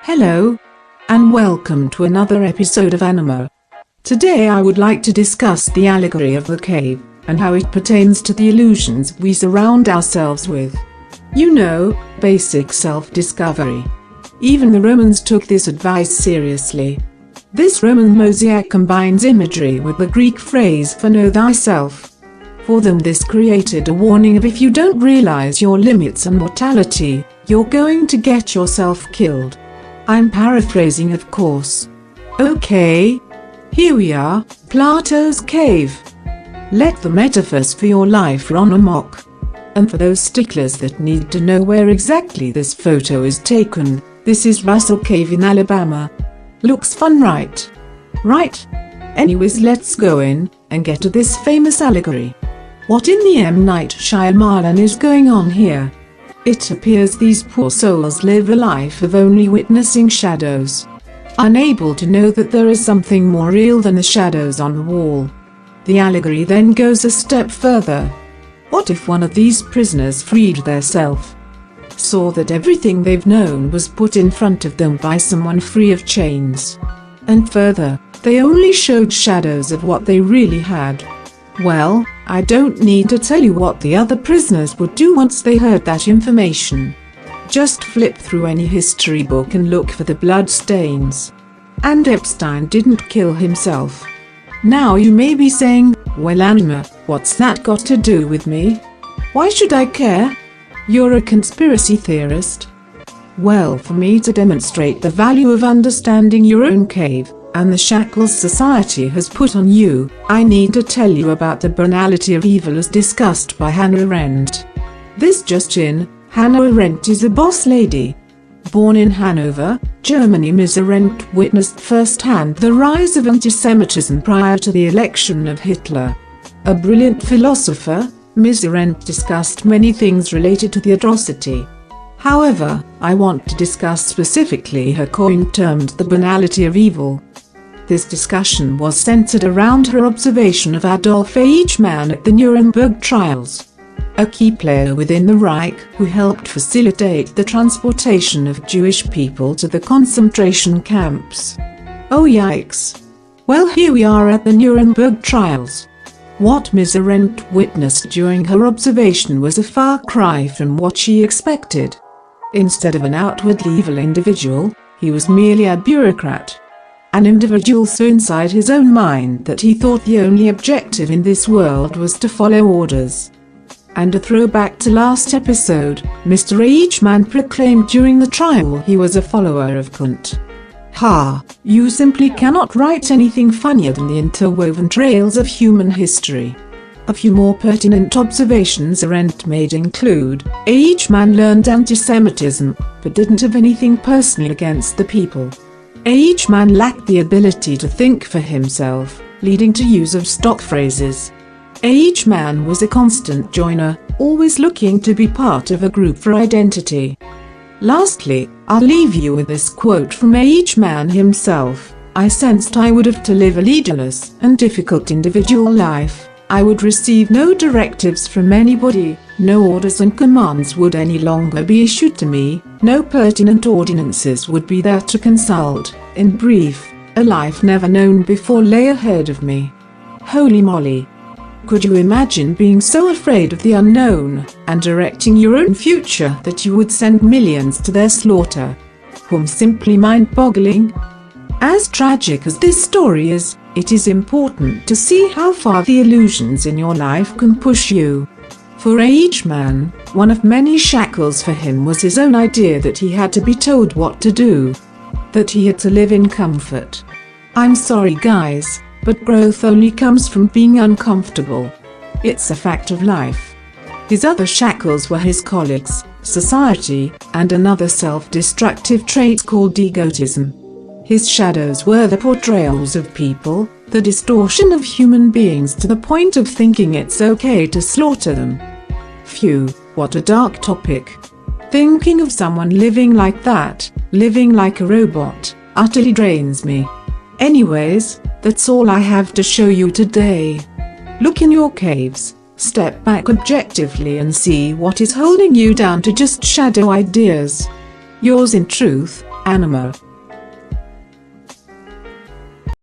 Hello, and welcome to another episode of Anima. Today I would like to discuss the allegory of the cave, and how it pertains to the illusions we surround ourselves with. You know, basic self-discovery. Even the Romans took this advice seriously. This Roman mosaic combines imagery with the Greek phrase for know thyself. For them this created a warning of if you don't realize your limits and mortality, you're going to get yourself killed. I'm paraphrasing, of course. Okay, here we are, Plato's cave. Let the metaphors for your life run amok. And for those sticklers that need to know where exactly this photo is taken, this is Russell Cave in Alabama. Looks fun, right? Right? Anyways, let's go in and get to this famous allegory. What in the M. Night Shyamalan is going on here? It appears these poor souls live a life of only witnessing shadows, unable to know that there is something more real than the shadows on the wall. The allegory then goes a step further. What if one of these prisoners freed theirself, saw that everything they've known was put in front of them by someone free of chains, and further, they only showed shadows of what they really had? Well, I don't need to tell you what the other prisoners would do once they heard that information. Just flip through any history book and look for the blood stains. And Epstein didn't kill himself. Now you may be saying, well Anima, what's that got to do with me? Why should I care? You're a conspiracy theorist. Well, for me to demonstrate the value of understanding your own cave, and the shackles society has put on you, I need to tell you about the banality of evil as discussed by Hannah Arendt. This just in, Hannah Arendt is a boss lady. Born in Hanover, Germany, Ms. Arendt witnessed firsthand the rise of anti-Semitism prior to the election of Hitler. A brilliant philosopher, Ms. Arendt discussed many things related to the atrocity. However, I want to discuss specifically her coin termed the banality of evil. This discussion was centered around her observation of Adolf Eichmann at the Nuremberg trials, a key player within the Reich who helped facilitate the transportation of Jewish people to the concentration camps. Oh yikes! Well, here we are at the Nuremberg trials. What Ms. Arendt witnessed during her observation was a far cry from what she expected. Instead of an outwardly evil individual, he was merely a bureaucrat. An individual so inside his own mind that he thought the only objective in this world was to follow orders. And a throwback to last episode, Mr. Eichmann proclaimed during the trial he was a follower of Kant. Ha! You simply cannot write anything funnier than the interwoven trails of human history. A few more pertinent observations Arendt made include, Eichmann learned anti-Semitism, but didn't have anything personal against the people. Eichmann lacked the ability to think for himself, leading to use of stock phrases. Eichmann was a constant joiner, always looking to be part of a group for identity. Lastly, I'll leave you with this quote from Eichmann himself. I sensed I would have to live a leaderless and difficult individual life. I would receive no directives from anybody, no orders and commands would any longer be issued to me, no pertinent ordinances would be there to consult. In brief, a life never known before lay ahead of me. Holy moly! Could you imagine being so afraid of the unknown, and directing your own future that you would send millions to their slaughter? Simply mind-boggling. As tragic as this story is, it is important to see how far the illusions in your life can push you. For Eichmann, one of many shackles for him was his own idea that he had to be told what to do, that he had to live in comfort. I'm sorry guys, but growth only comes from being uncomfortable. It's a fact of life. His other shackles were his colleagues, society, and another self-destructive trait called egotism. His shadows were the portrayals of people, the distortion of human beings to the point of thinking it's okay to slaughter them. Phew, what a dark topic. Thinking of someone living like that, living like a robot, utterly drains me. Anyways, that's all I have to show you today. Look in your caves, step back objectively and see what is holding you down to just shadow ideas. Yours in truth, Anima.